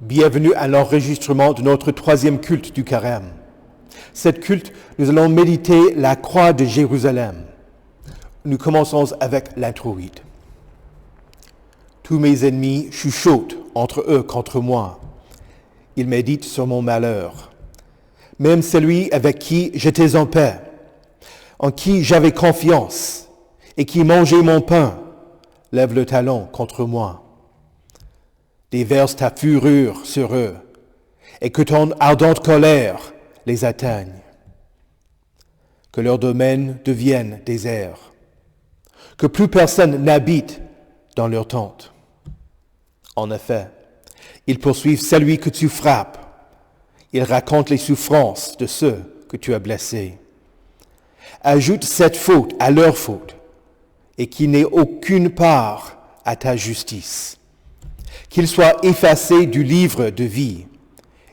Bienvenue à l'enregistrement de notre troisième culte du Carême. Cette culte, nous allons méditer la croix de Jérusalem. Nous commençons avec l'introïde. Tous mes ennemis chuchotent entre eux contre moi. Ils méditent sur mon malheur. Même celui avec qui j'étais en paix, en qui j'avais confiance et qui mangeait mon pain, lève le talon contre moi. Déverse ta fureur sur eux, et que ton ardente colère les atteigne. Que leur domaine devienne désert, que plus personne n'habite dans leur tente. En effet, ils poursuivent celui que tu frappes, ils racontent les souffrances de ceux que tu as blessés. Ajoute cette faute à leur faute, et qu'il n'ait aucune part à ta justice. Qu'il soit effacé du livre de vie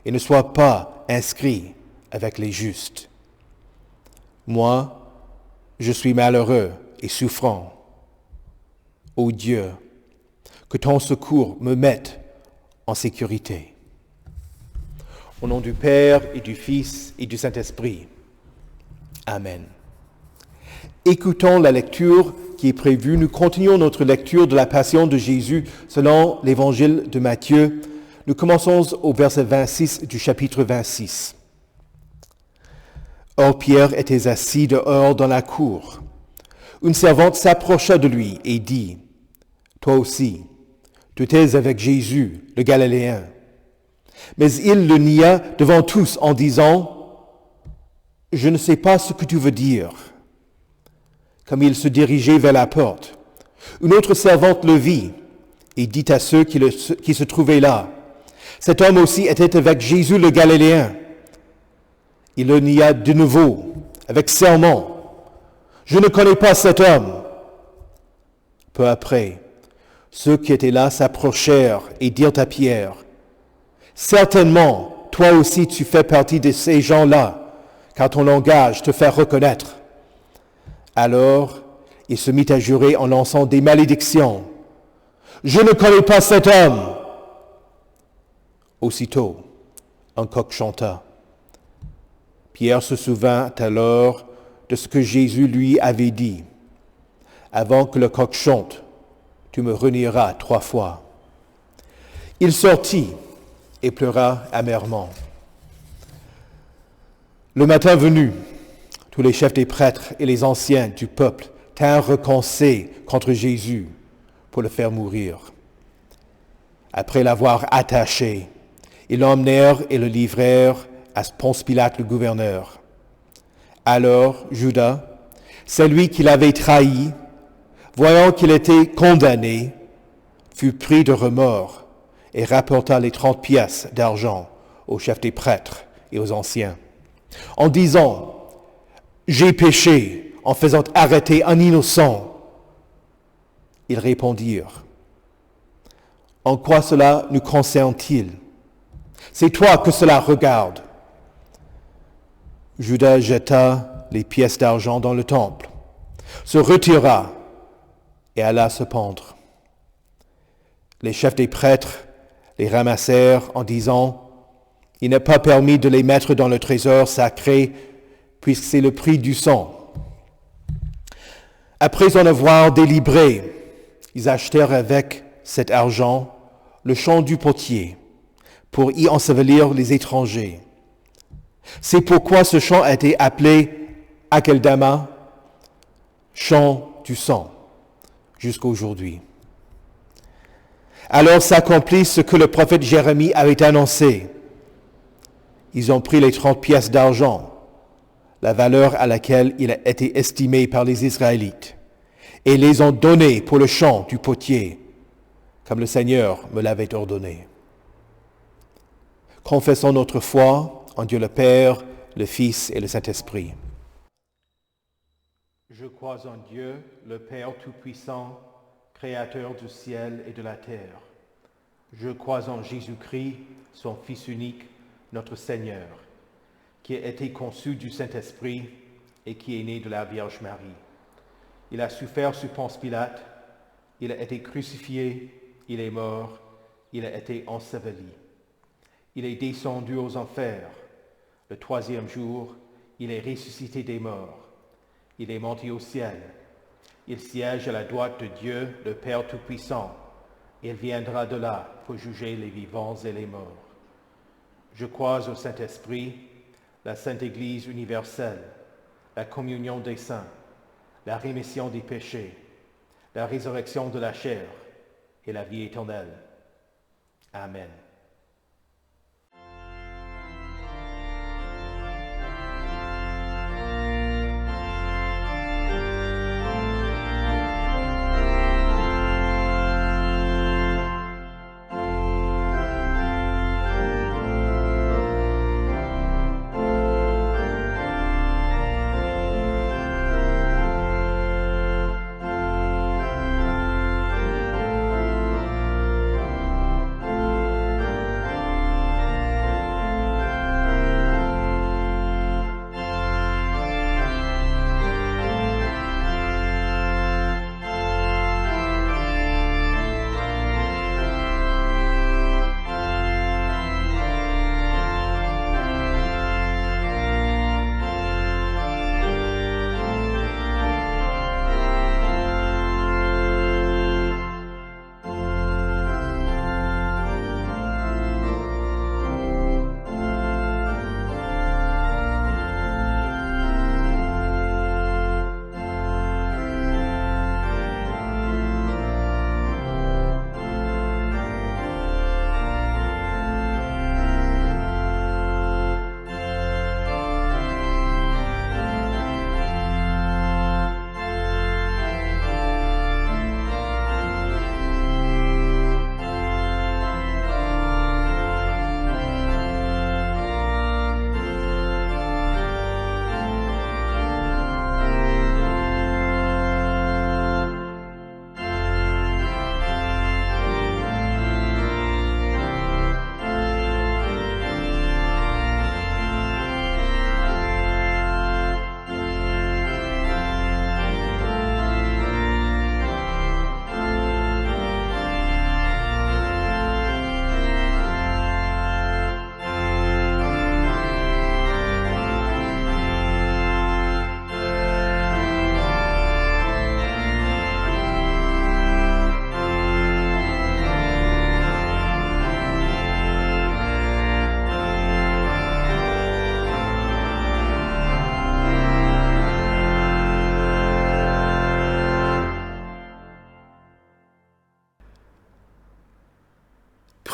et ne soit pas inscrit avec les justes. Moi, je suis malheureux et souffrant. Ô Dieu, que ton secours me mette en sécurité. Au nom du Père et du Fils et du Saint-Esprit. Amen. Écoutons la lecture qui est prévue. Nous continuons notre lecture de la Passion de Jésus selon l'Évangile de Matthieu. Nous commençons au verset 26 du chapitre 26. Or Pierre était assis dehors dans la cour. Une servante s'approcha de lui et dit, « Toi aussi, tu étais avec Jésus, le Galiléen. » Mais il le nia devant tous en disant, « Je ne sais pas ce que tu veux dire. » Comme il se dirigeait vers la porte, une autre servante le vit et dit à ceux qui se trouvaient là, « Cet homme aussi était avec Jésus le Galiléen. » Il le nia de nouveau, avec serment, « Je ne connais pas cet homme. » Peu après, ceux qui étaient là s'approchèrent et dirent à Pierre, « Certainement, toi aussi tu fais partie de ces gens-là, car ton langage te fait reconnaître. » Alors, il se mit à jurer en lançant des malédictions. « Je ne connais pas cet homme !» Aussitôt, un coq chanta. Pierre se souvint alors de ce que Jésus lui avait dit. « Avant que le coq chante, tu me renieras 3 fois. » Il sortit et pleura amèrement. Le matin venu, tous les chefs des prêtres et les anciens du peuple tinrent conseil contre Jésus pour le faire mourir. Après l'avoir attaché, ils l'emmenèrent et le livrèrent à Ponce Pilate le gouverneur. Alors Judas, celui qui l'avait trahi, voyant qu'il était condamné, fut pris de remords et rapporta les 30 pièces d'argent aux chefs des prêtres et aux anciens, en disant, « J'ai péché en faisant arrêter un innocent. » Ils répondirent, « En quoi cela nous concerne-t-il? C'est toi que cela regarde. » Judas jeta les pièces d'argent dans le temple, se retira et alla se pendre. Les chefs des prêtres les ramassèrent en disant, « Il n'est pas permis de les mettre dans le trésor sacré puisque c'est le prix du sang. » Après en avoir délibré, ils achetèrent avec cet argent le champ du potier pour y ensevelir les étrangers. C'est pourquoi ce champ a été appelé Akeldama, champ du sang, jusqu'à aujourd'hui. Alors s'accomplit ce que le prophète Jérémie avait annoncé. Ils ont pris les 30 pièces d'argent, la valeur à laquelle il a été estimé par les Israélites, et les ont donnés pour le champ du potier, comme le Seigneur me l'avait ordonné. Confessons notre foi en Dieu le Père, le Fils et le Saint-Esprit. Je crois en Dieu, le Père Tout-Puissant, Créateur du ciel et de la terre. Je crois en Jésus-Christ, son Fils unique, notre Seigneur, qui a été conçu du Saint-Esprit et qui est né de la Vierge Marie. Il a souffert sous Ponce Pilate, il a été crucifié, il est mort, il a été enseveli. Il est descendu aux enfers. Le troisième jour, il est ressuscité des morts. Il est monté au ciel. Il siège à la droite de Dieu, le Père Tout-Puissant. Il viendra de là pour juger les vivants et les morts. Je crois au Saint-Esprit, la Sainte Église universelle, la communion des saints, la rémission des péchés, la résurrection de la chair et la vie éternelle. Amen.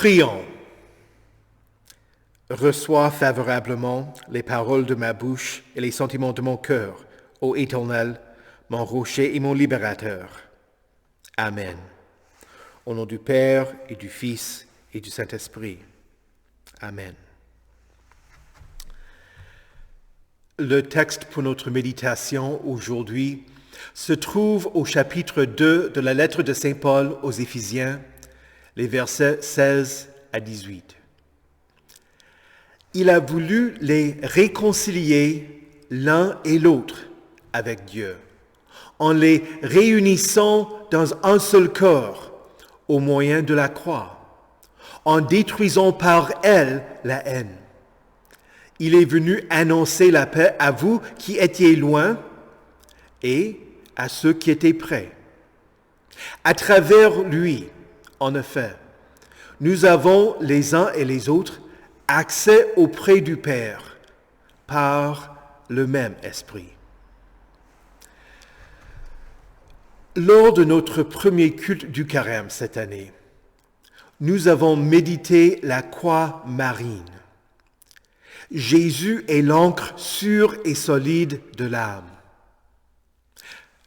Prions. Reçois favorablement les paroles de ma bouche et les sentiments de mon cœur, ô Éternel, mon rocher et mon libérateur. Amen. Au nom du Père et du Fils et du Saint-Esprit. Amen. Le texte pour notre méditation aujourd'hui se trouve au chapitre 2 de la lettre de Saint Paul aux Éphésiens, les versets 16 à 18. Il a voulu les réconcilier l'un et l'autre avec Dieu, en les réunissant dans un seul corps au moyen de la croix, en détruisant par elle la haine. Il est venu annoncer la paix à vous qui étiez loin et à ceux qui étaient près. À travers lui, en effet, nous avons les uns et les autres accès auprès du Père par le même Esprit. Lors de notre premier culte du Carême cette année, nous avons médité la croix marine. Jésus est l'ancre sûre et solide de l'âme.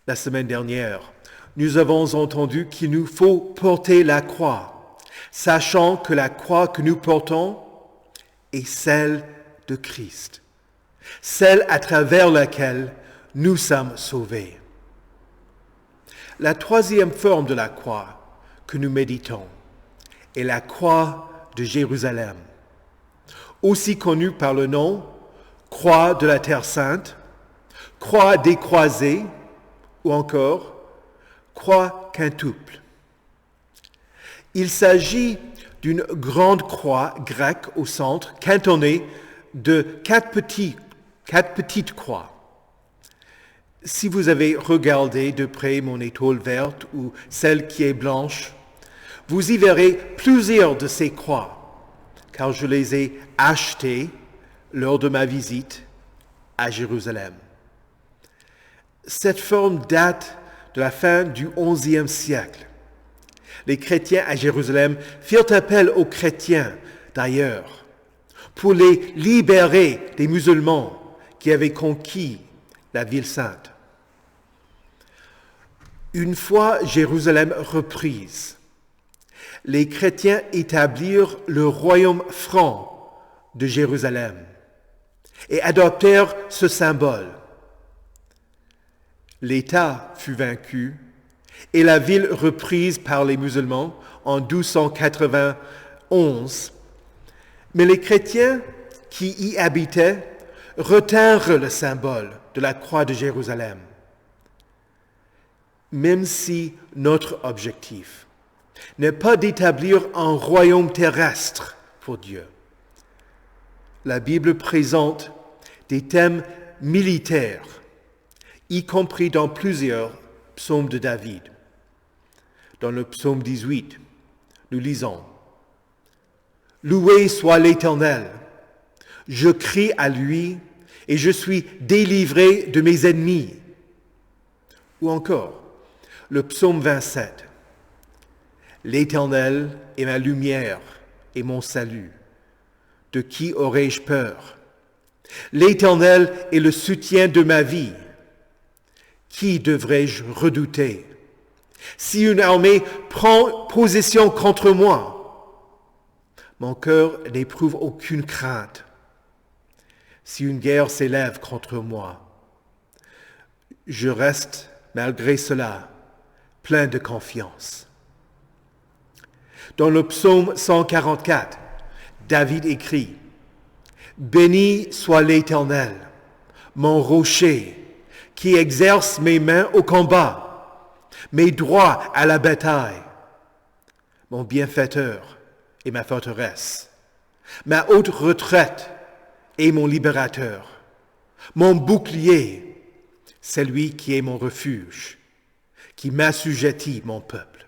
La semaine dernière, nous avons entendu qu'il nous faut porter la croix, sachant que la croix que nous portons est celle de Christ, celle à travers laquelle nous sommes sauvés. La troisième forme de la croix que nous méditons est la croix de Jérusalem, aussi connue par le nom croix de la Terre Sainte, croix décroisée ou encore croix quintuple. Il s'agit d'une grande croix grecque au centre, cantonnée de quatre petites croix. Si vous avez regardé de près mon étoile verte ou celle qui est blanche, vous y verrez plusieurs de ces croix, car je les ai achetées lors de ma visite à Jérusalem. Cette forme date de la fin du XIe siècle. Les chrétiens à Jérusalem firent appel aux chrétiens d'ailleurs pour les libérer des musulmans qui avaient conquis la ville sainte. Une fois Jérusalem reprise, les chrétiens établirent le royaume franc de Jérusalem et adoptèrent ce symbole. L'État fut vaincu et la ville reprise par les musulmans en 1291, mais les chrétiens qui y habitaient retinrent le symbole de la croix de Jérusalem. Même si notre objectif n'est pas d'établir un royaume terrestre pour Dieu, la Bible présente des thèmes militaires, y compris dans plusieurs psaumes de David. Dans le psaume 18, nous lisons « Loué soit l'Éternel, je crie à lui et je suis délivré de mes ennemis. » Ou encore, le psaume 27, « L'Éternel est ma lumière et mon salut. De qui aurais-je peur? L'Éternel est le soutien de ma vie. Qui devrais-je redouter? Si une armée prend possession contre moi, mon cœur n'éprouve aucune crainte. Si une guerre s'élève contre moi, je reste, malgré cela, plein de confiance. » Dans le psaume 144, David écrit « Béni soit l'Éternel, mon rocher, qui exerce mes mains au combat, mes droits à la bataille, mon bienfaiteur et ma forteresse, ma haute retraite et mon libérateur, mon bouclier, celui qui est mon refuge, qui m'assujettit mon peuple. »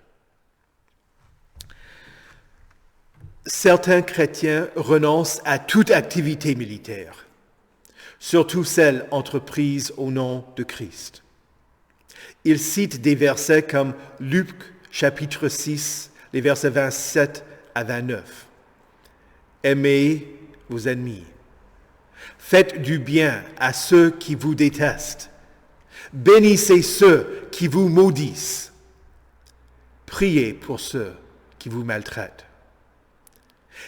Certains chrétiens renoncent à toute activité militaire, surtout celle entreprise au nom de Christ. Ils citent des versets comme Luc chapitre 6, les versets 27 à 29. « Aimez vos ennemis, faites du bien à ceux qui vous détestent, bénissez ceux qui vous maudissent, priez pour ceux qui vous maltraitent.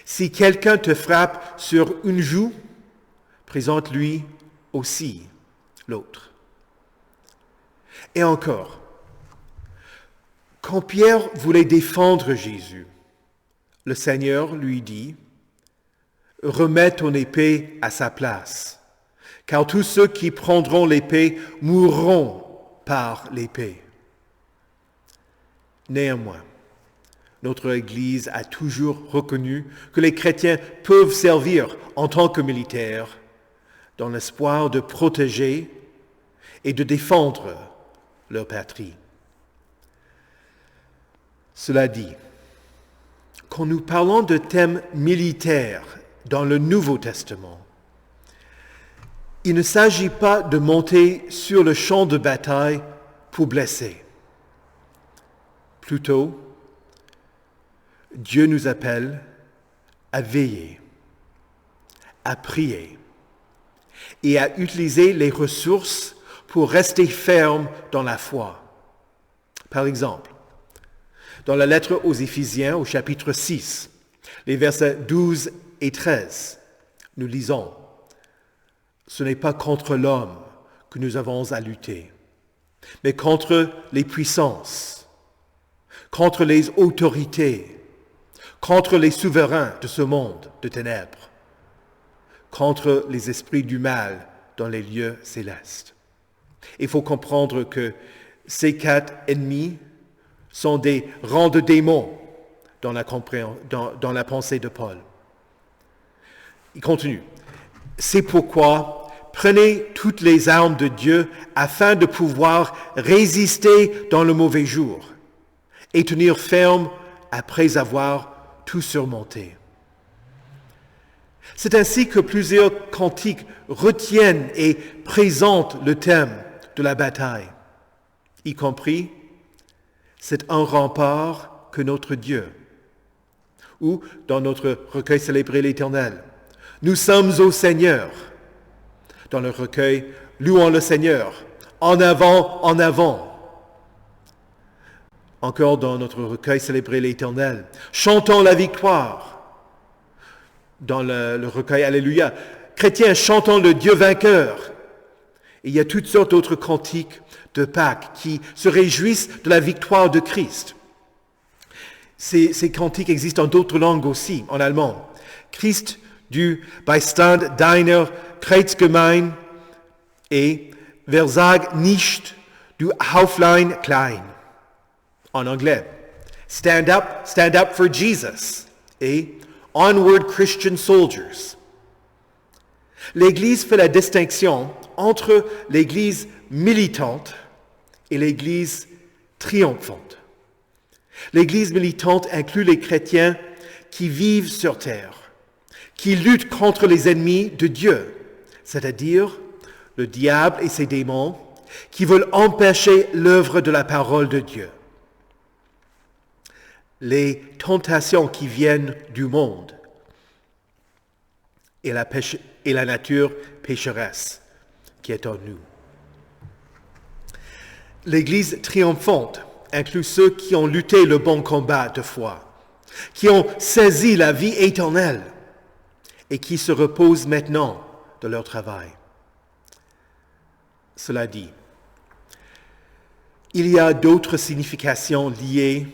Si quelqu'un te frappe sur une joue, présente-lui aussi l'autre. » Et encore, quand Pierre voulait défendre Jésus, le Seigneur lui dit « Remets ton épée à sa place, car tous ceux qui prendront l'épée mourront par l'épée. » Néanmoins, notre Église a toujours reconnu que les chrétiens peuvent servir en tant que militaires dans l'espoir de protéger et de défendre leur patrie. Cela dit, quand nous parlons de thèmes militaires dans le Nouveau Testament, il ne s'agit pas de monter sur le champ de bataille pour blesser. Plutôt, Dieu nous appelle à veiller, à prier et à utiliser les ressources pour rester ferme dans la foi. Par exemple, dans la lettre aux Éphésiens au chapitre 6, les versets 12 et 13, nous lisons « Ce n'est pas contre l'homme que nous avons à lutter, mais contre les puissances, contre les autorités, contre les souverains de ce monde de ténèbres, contre les esprits du mal dans les lieux célestes. » Il faut comprendre que ces quatre ennemis sont des rangs de démons dans la pensée de Paul. Il continue. C'est pourquoi prenez toutes les armes de Dieu afin de pouvoir résister dans le mauvais jour et tenir ferme après avoir tout surmonté. C'est ainsi que plusieurs cantiques retiennent et présentent le thème de la bataille, y compris « C'est un rempart que notre Dieu » ou dans notre recueil Célébrer l'Éternel, « Nous sommes au Seigneur » dans le recueil « Louons le Seigneur » en avant, en avant. Encore dans notre recueil Célébrer l'Éternel, « Chantons la victoire » dans le recueil Alléluia. Chrétiens, chantons le Dieu vainqueur. Et il y a toutes sortes d'autres cantiques de Pâques qui se réjouissent de la victoire de Christ. Ces cantiques existent en d'autres langues aussi, en allemand. Christ du Beistand deiner Kreutzgemein et Versag nicht du Häuflein klein. En anglais, stand up for Jesus et Onward Christian Soldiers. L'Église fait la distinction entre l'Église militante et l'Église triomphante. L'Église militante inclut les chrétiens qui vivent sur terre, qui luttent contre les ennemis de Dieu, c'est-à-dire le diable et ses démons, qui veulent empêcher l'œuvre de la parole de Dieu. Les tentations qui viennent du monde et la nature pécheresse qui est en nous. L'Église triomphante inclut ceux qui ont lutté le bon combat de foi, qui ont saisi la vie éternelle et qui se reposent maintenant de leur travail. Cela dit, il y a d'autres significations liées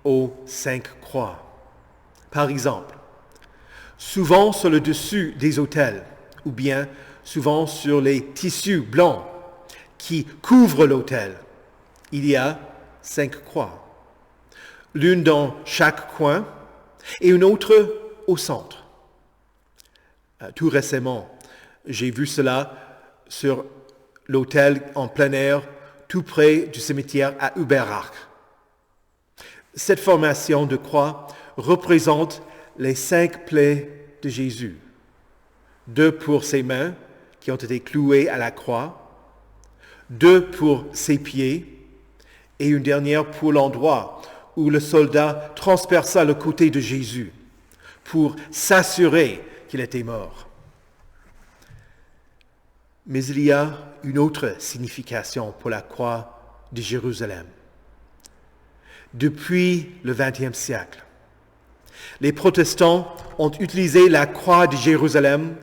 aux 5 croix. Par exemple, souvent sur le dessus des autels, ou bien souvent sur les tissus blancs qui couvrent l'autel, il y a 5 croix. L'une dans chaque coin et une autre au centre. Tout récemment, j'ai vu cela sur l'autel en plein air, tout près du cimetière à Uberach. Cette formation de croix représente les 5 plaies de Jésus. 2 pour ses mains qui ont été clouées à la croix, 2 pour ses pieds et une dernière pour l'endroit où le soldat transperça le côté de Jésus pour s'assurer qu'il était mort. Mais il y a une autre signification pour la croix de Jérusalem. Depuis le XXe siècle, les protestants ont utilisé la croix de Jérusalem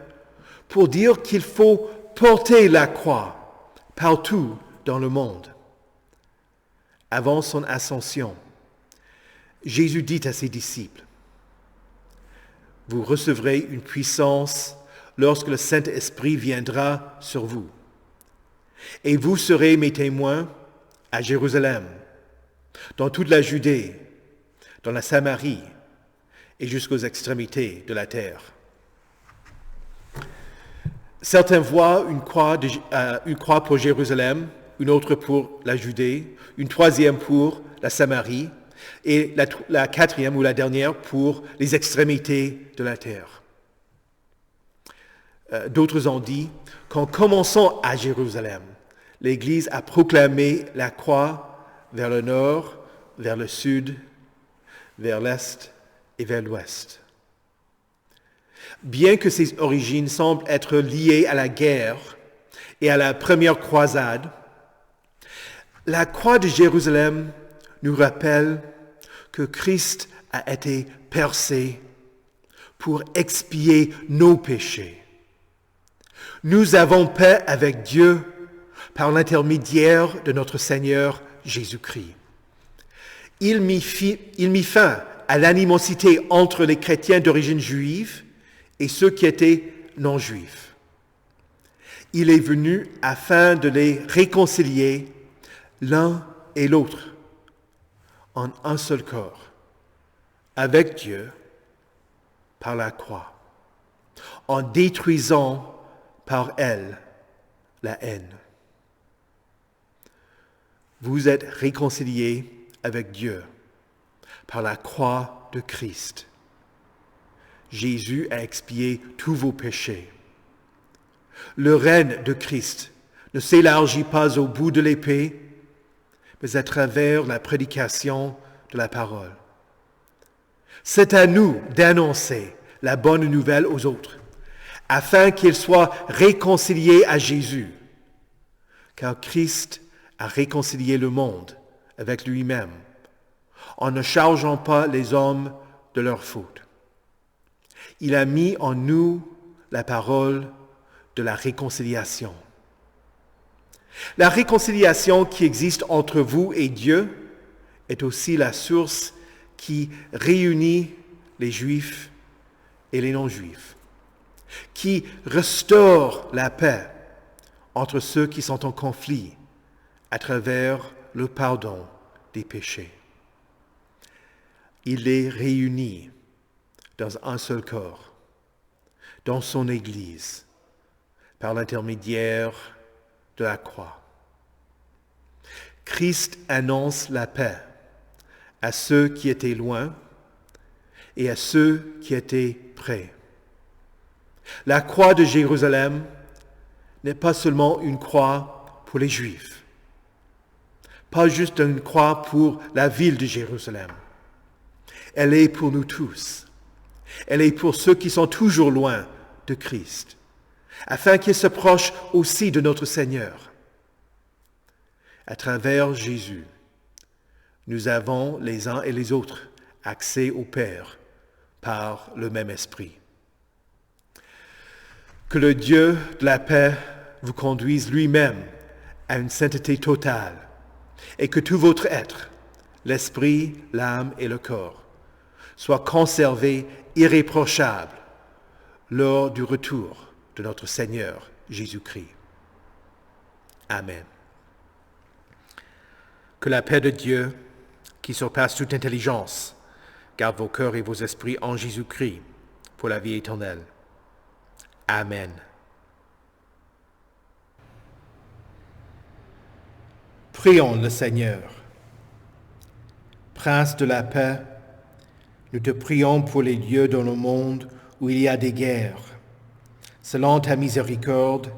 pour dire qu'il faut porter la croix partout dans le monde. Avant son ascension, Jésus dit à ses disciples, « Vous recevrez une puissance lorsque le Saint-Esprit viendra sur vous. Et vous serez mes témoins à Jérusalem, dans toute la Judée, dans la Samarie et jusqu'aux extrémités de la terre. » Certains voient une croix pour Jérusalem, une autre pour la Judée, une troisième pour la Samarie et la quatrième ou la dernière pour les extrémités de la terre. D'autres ont dit qu'en commençant à Jérusalem, l'Église a proclamé la croix vers le nord, vers le sud, vers l'est et vers l'ouest. Bien que ses origines semblent être liées à la guerre et à la première croisade, la croix de Jérusalem nous rappelle que Christ a été percé pour expier nos péchés. Nous avons paix avec Dieu par l'intermédiaire de notre Seigneur Jésus-Christ. Il mit fin à l'animosité entre les chrétiens d'origine juive et ceux qui étaient non-juifs. Il est venu afin de les réconcilier l'un et l'autre en un seul corps, avec Dieu par la croix, en détruisant par elle la haine. Vous êtes réconciliés avec Dieu par la croix de Christ. Jésus a expié tous vos péchés. Le règne de Christ ne s'élargit pas au bout de l'épée, mais à travers la prédication de la parole. C'est à nous d'annoncer la bonne nouvelle aux autres, afin qu'ils soient réconciliés à Jésus, car Christ a réconcilié le monde avec lui-même, en ne chargeant pas les hommes de leurs fautes. Il a mis en nous la parole de la réconciliation. La réconciliation qui existe entre vous et Dieu est aussi la source qui réunit les Juifs et les non-Juifs, qui restaure la paix entre ceux qui sont en conflit à travers le pardon des péchés. Il les réunit dans un seul corps, dans son Église, par l'intermédiaire de la croix. Christ annonce la paix à ceux qui étaient loin et à ceux qui étaient près. La croix de Jérusalem n'est pas seulement une croix pour les Juifs, pas juste une croix pour la ville de Jérusalem. Elle est pour nous tous. Elle est pour ceux qui sont toujours loin de Christ, afin qu'ils s'approchent aussi de notre Seigneur. À travers Jésus, nous avons les uns et les autres accès au Père par le même Esprit. Que le Dieu de la paix vous conduise lui-même à une sainteté totale et que tout votre être, l'esprit, l'âme et le corps, soit conservé irréprochable lors du retour de notre Seigneur Jésus-Christ. Amen. Que la paix de Dieu, qui surpasse toute intelligence, garde vos cœurs et vos esprits en Jésus-Christ pour la vie éternelle. Amen. Prions le Seigneur. Prince de la paix, nous te prions pour les lieux dans le monde où il y a des guerres. Selon ta miséricorde,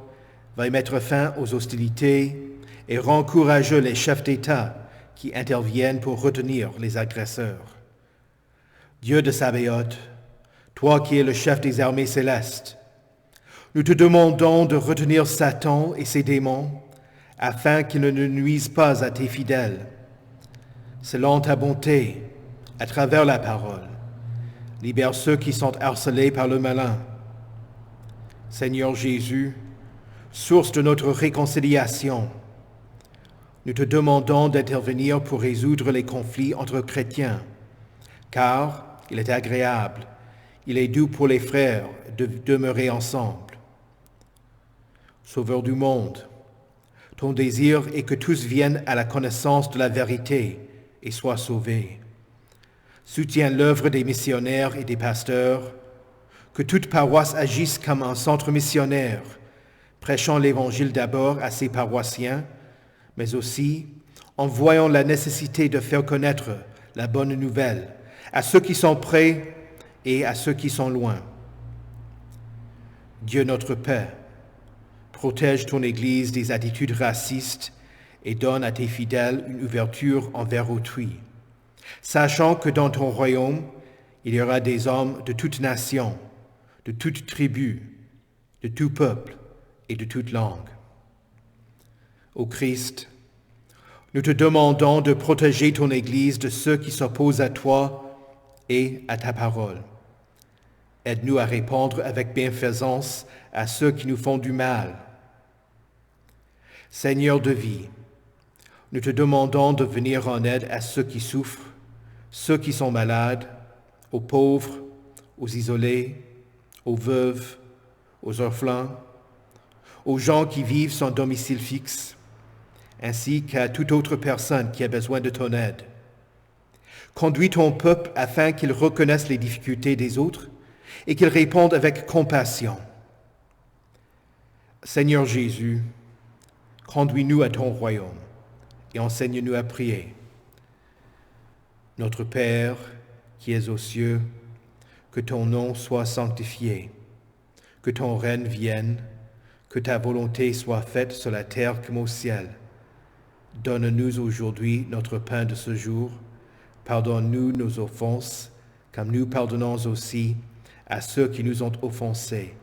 veuille mettre fin aux hostilités et rends courageux les chefs d'État qui interviennent pour retenir les agresseurs. Dieu de Sabaoth, toi qui es le chef des armées célestes, nous te demandons de retenir Satan et ses démons afin qu'ils ne nuisent pas à tes fidèles. Selon ta bonté, à travers la parole, libère ceux qui sont harcelés par le malin. Seigneur Jésus, source de notre réconciliation, nous te demandons d'intervenir pour résoudre les conflits entre chrétiens, car il est agréable, il est doux pour les frères de demeurer ensemble. Sauveur du monde, ton désir est que tous viennent à la connaissance de la vérité et soient sauvés. Soutiens l'œuvre des missionnaires et des pasteurs, que toute paroisse agisse comme un centre missionnaire, prêchant l'Évangile d'abord à ses paroissiens, mais aussi en voyant la nécessité de faire connaître la bonne nouvelle à ceux qui sont près et à ceux qui sont loin. Dieu notre Père, protège ton Église des attitudes racistes et donne à tes fidèles une ouverture envers autrui, sachant que dans ton royaume, il y aura des hommes de toute nation, de toute tribu, de tout peuple et de toute langue. Ô Christ, nous te demandons de protéger ton Église de ceux qui s'opposent à toi et à ta parole. Aide-nous à répondre avec bienfaisance à ceux qui nous font du mal. Seigneur de vie, nous te demandons de venir en aide à ceux qui souffrent, ceux qui sont malades, aux pauvres, aux isolés, aux veuves, aux orphelins, aux gens qui vivent sans domicile fixe, ainsi qu'à toute autre personne qui a besoin de ton aide. Conduis ton peuple afin qu'il reconnaisse les difficultés des autres et qu'il réponde avec compassion. Seigneur Jésus, conduis-nous à ton royaume et enseigne-nous à prier. Notre Père, qui es aux cieux, que ton nom soit sanctifié, que ton règne vienne, que ta volonté soit faite sur la terre comme au ciel. Donne-nous aujourd'hui notre pain de ce jour. Pardonne-nous nos offenses, comme nous pardonnons aussi à ceux qui nous ont offensés.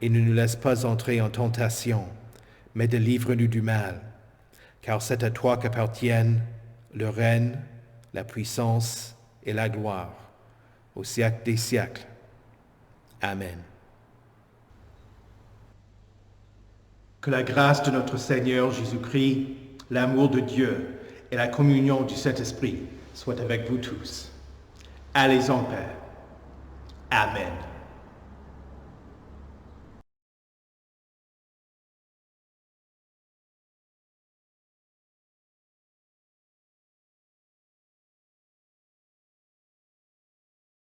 Et ne nous laisse pas entrer en tentation, mais délivre-nous du mal. Car c'est à toi qu'appartiennent le règne, la puissance et la gloire, au siècle des siècles. Amen. Que la grâce de notre Seigneur Jésus-Christ, l'amour de Dieu et la communion du Saint-Esprit soient avec vous tous. Allez en paix. Amen.